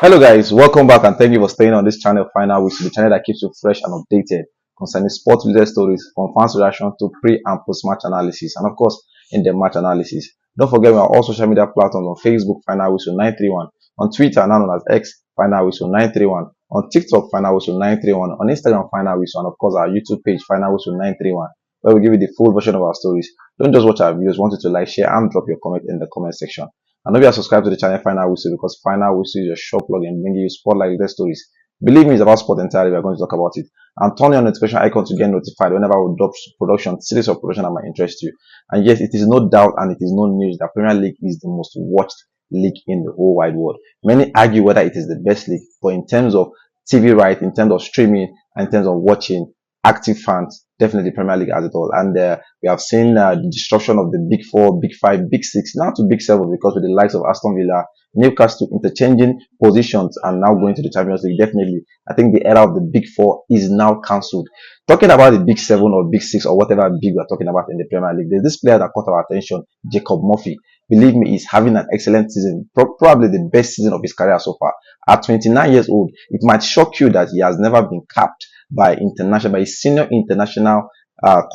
Hello guys, welcome back and thank you for staying on this channel Final Whistle, the channel that keeps you fresh and updated concerning sports related stories from fans reaction to pre and post match analysis and of course in the match analysis. Don't forget we are all social media platforms on Facebook Final Whistle 931, on Twitter now known as X Final Whistle 931, on TikTok Final Whistle 931, on Instagram Final Whistle, and of course our YouTube page Final Whistle 931, where we give you the full version of our stories. Don't just watch our videos, want you to like, share and drop your comment in the comment section. And if you are subscribed to the channel Final Whistle, because Final Whistle is your short plug in bringing you spotlight related stories. Believe me, it's about sport entirely. We are going to talk about it. And turn on the notification icon to get notified whenever we drop production, series of production that might interest you. And yes, it is no doubt and it is no news that Premier League is the most watched league in the whole wide world. Many argue whether it is the best league, but in terms of TV rights, in terms of streaming, and in terms of watching, active fans, definitely Premier League has it all. And we have seen the disruption of the Big Four, Big Five, Big Six, now to Big Seven, because with the likes of Aston Villa, Newcastle interchanging positions and now going to the Champions League. Definitely, I think the era of the Big Four is now cancelled. Talking about the Big Seven or Big Six or whatever big we're talking about in the Premier League, there's this player that caught our attention, Jacob Murphy. Believe me, he's having an excellent season, probably the best season of his career so far. At 29 years old, it might shock you that he has never been capped by a senior international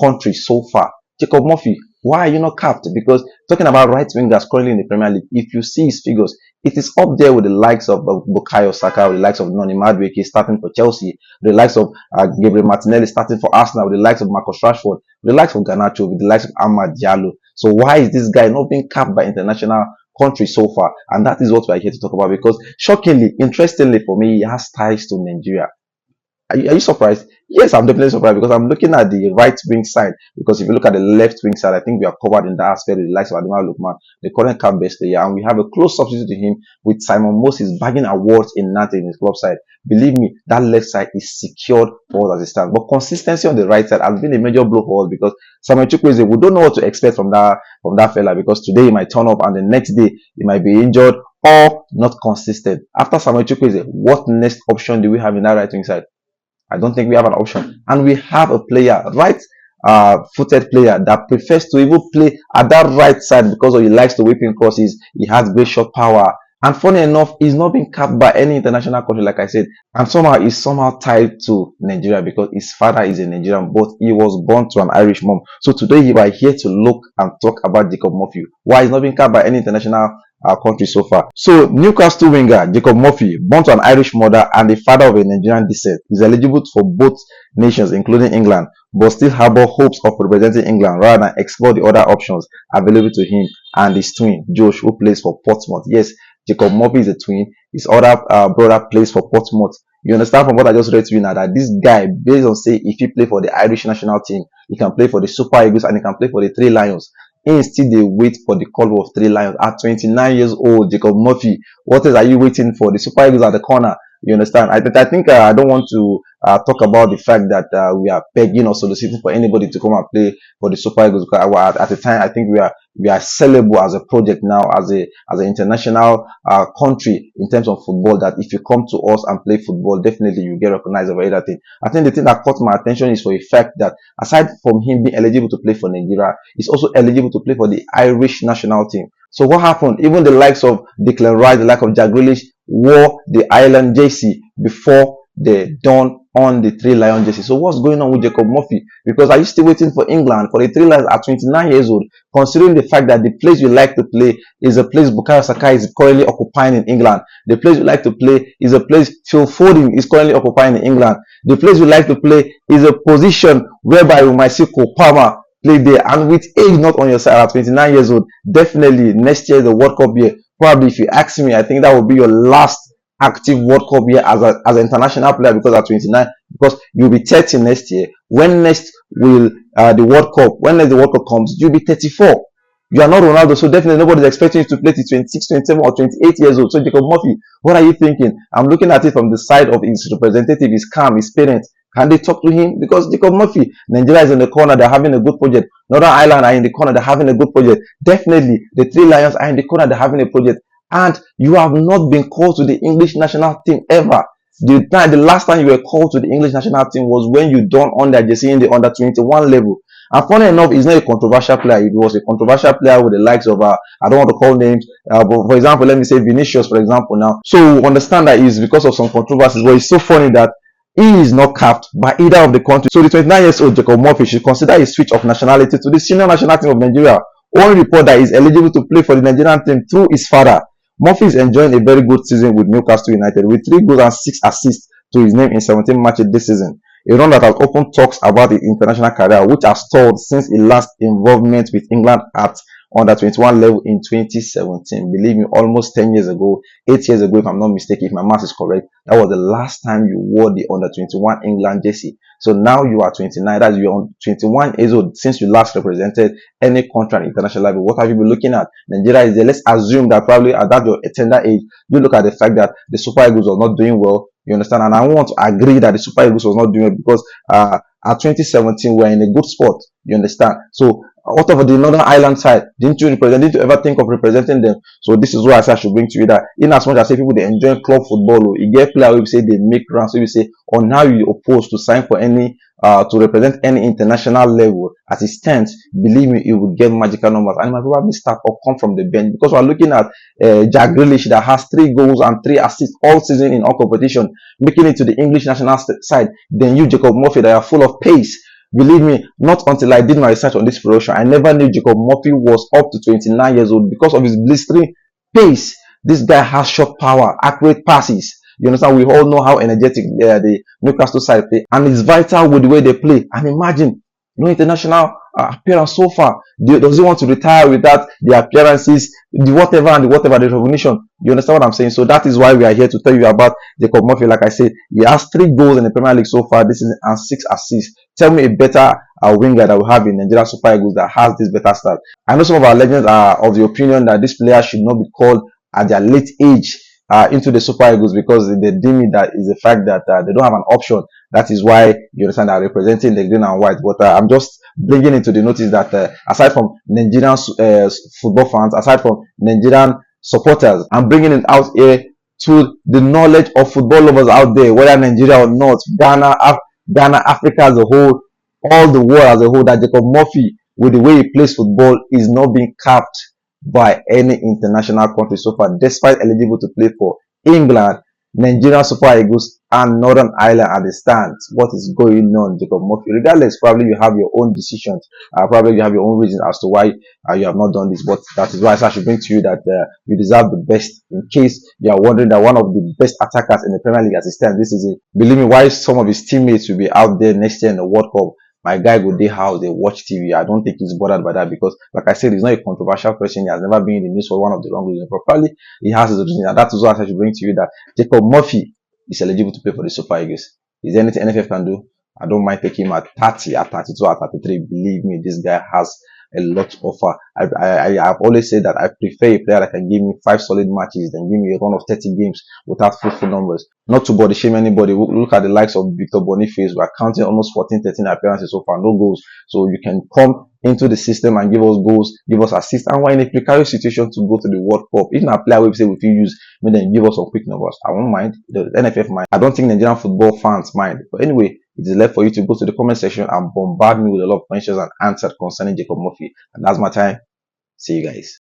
country so far. Jacob Murphy, why are you not capped? Because talking about right wingers currently in the Premier League, if you see his figures, it is up there with the likes of Bukayo Saka, with the likes of Noni Madueke starting for Chelsea, with the likes of Gabriel Martinelli starting for Arsenal, with the likes of Marcus Rashford, with the likes of Garnacho, with the likes of Amad Diallo. So why is this guy not being capped by international country so far? And that is what we are here to talk about, because shockingly, interestingly for me, he has ties to Nigeria. Are you surprised? Yes, I'm definitely surprised, because I'm looking at the right wing side. Because if you look at the left wing side, I think we are covered in that aspect with the likes of Ademola Lookman, the current camp best player, and we have a close substitute to him with Simon Moses bagging awards in Nantes in his club side. Believe me, that left side is secured for us as it stands. But consistency on the right side has been a major blow for us, because Samuel Chukwueze, we don't know what to expect from that fella, because today he might turn up and the next day he might be injured or not consistent. After Samuel Chukwueze, what next option do we have in that right wing side? I don't think we have an option. And we have a player, right-footed player, that prefers to even play at that right side because he likes to whip in crosses. He has great shot power. And funny enough, he's not been capped by any international country, like I said. And somehow he's somehow tied to Nigeria because his father is a Nigerian, but he was born to an Irish mom. So today we are here to look and talk about Jacob Murphy. Why he's not been capped by any international country so far. So Newcastle winger Jacob Murphy, born to an Irish mother and the father of a Nigerian descent, is eligible for both nations including England, but still harbor hopes of representing England rather than explore the other options available to him and his twin Josh, who plays for Portsmouth. Yes, Jacob Murphy is a twin. His other brother plays for Portsmouth. You understand from what I just read to you now that this guy, based on say if he play for the Irish national team, he can play for the Super Eagles and he can play for the Three Lions. Instead, they wait for the call of Three Lions. At 29 years old, Jacob Murphy, what else are you waiting for? The Super Eagles at the corner. You understand? I think I don't want to talk about the fact that we are begging or soliciting for anybody to come and play for the Super Eagles. Because at the time, I think we are sellable as a project now, as an international country in terms of football. That if you come to us and play football, definitely you get recognized over everything. I think the thing that caught my attention is for the fact that aside from him being eligible to play for Nigeria, he's also eligible to play for the Irish national team. So what happened? Even the likes of Declan Rice, the likes of Jack Grealish wore the Ireland jersey before they donned on the Three Lion jersey. So what's going on with Jacob Murphy? Because are you still waiting for England, for the Three Lions at 29 years old, considering the fact that the place you like to play is a place Bukayo Saka is currently occupying in England. The place you like to play is a place Phil Foden is currently occupying in England. The place you like to play is a position whereby you might see Cole Palmer play there. And with age not on your side at 29 years old, definitely next year is the World Cup year. Probably if you ask me, I think that will be your last active World Cup year as an international player, because at 29, because you'll be 30 next year. When next will the World Cup? When next the World Cup comes, you'll be 34. You are not Ronaldo, so definitely nobody's expecting you to play to 26, 27 or 28 years old. So Jacob Murphy, what are you thinking? I'm looking at it from the side of his representative, his camp, his parents. Can they talk to him? Because Jacob Murphy, Nigeria is in the corner, they're having a good project. Northern Ireland are in the corner, they're having a good project. Definitely, the Three Lions are in the corner, they're having a project. And you have not been called to the English national team ever. The last time you were called to the English national team was when you donned on their jersey in the under 21 level. And funny enough, he's not a controversial player. He was a controversial player with the likes of, I don't want to call names, but for example, let me say Vinicius, for example, now. So we understand that it's because of some controversies, but it's so funny that he is not capped by either of the countries. So the 29 years old Jacob Murphy should consider his switch of nationality to the senior national team of Nigeria. One report that is eligible to play for the Nigerian team through his father. Murphy is enjoying a very good season with Newcastle United with 3 goals and 6 assists to his name in 17 matches this season. A run that has opened talks about his international career, which has stalled since his last involvement with England at under 21 level in 2017. Believe me, almost 10 years ago, 8 years ago, if I'm not mistaken, if my math is correct, that was the last time you wore the under 21 England jersey. So now you are 29, that's you're 21 years old since you last represented any country at international level. What have you been looking at? Nigeria is there. Let's assume that probably at that your tender age, you look at the fact that the Super Eagles are not doing well. You understand? And I want to agree that the Super Eagles was not doing it because at 2017 we're in a good spot. You understand? So what about the Northern Ireland side? Didn't you ever think of representing them? So this is what I said I should bring to you, that in as much as say people they enjoy club football, you get players who say they make runs, so you say on how you oppose to sign for any to represent any international level. As it stands, believe me, it will get magical numbers and it might probably start or come from the bench, because we're looking at Jack Grealish that has 3 goals and 3 assists all season in all competition, making it to the English national side. Then you, Jacob Murphy, that are full of pace. Believe me, not until I did my research on this production, I never knew Jacob Murphy was up to 29 years old because of his blistering pace. This guy has shot power, accurate passes. You understand? We all know how energetic the Newcastle side play, and it's vital with the way they play. And imagine, no international appearance so far. Does he want to retire without the appearances, the whatever and the whatever, the recognition? You understand what I'm saying? So that is why we are here to tell you about Jacob Murphy. Like I said, he has 3 goals in the Premier League so far this season and 6 assists. Tell me a better winger that we have in Nigeria Super Eagles that has this better start. I know some of our legends are of the opinion that this player should not be called at their late age into the Super Eagles, because they deem it that is the fact that they don't have an option. That is why you understand that representing the green and white. But I'm just bringing into the notice that aside from Nigerian football fans, aside from Nigerian supporters, I'm bringing it out here to the knowledge of football lovers out there, whether Nigeria or not, Ghana, Africa as a whole, all the world as a whole, that Jacob Murphy, with the way he plays football, is not being capped by any international country so far, despite eligible to play for England, Nigeria Super Eagles, and Northern Ireland at the stands. What is going on, Jacob Murphy? Regardless, probably you have your own decisions. Probably you have your own reasons as to why you have not done this. But that is why I should bring to you that you deserve the best. In case you are wondering that one of the best attackers in the Premier League as it stands, this is it. Believe me, why some of his teammates will be out there next year in the World Cup. My guy go day house, they watch TV. I don't think he's bothered by that, because, like I said, he's not a controversial person. He has never been in the news for one of the wrong reasons. Probably he has his reason, and that is what I should bring to you, that Jacob Murphy is eligible to play for the Super Eagles. Is there anything NFF can do? I don't mind taking him at 30, at 32, at 33. Believe me, this guy has a lot to offer. I've always said that I prefer a player that can give me 5 solid matches than give me a run of 30 games without fruitful numbers. Not to body shame anybody. Look at the likes of Victor Boniface. We're counting almost 14, 13 appearances so far, no goals. So you can come into the system and give us goals, give us assists, and we're in a precarious situation to go to the World Cup. Even a player we say we use, then give us some quick numbers. I won't mind. The NFF mind. I don't think Nigerian football fans mind. But anyway, it is left for you to go to the comment section and bombard me with a lot of questions and answers concerning Jacob Murphy. And that's my time. See you guys.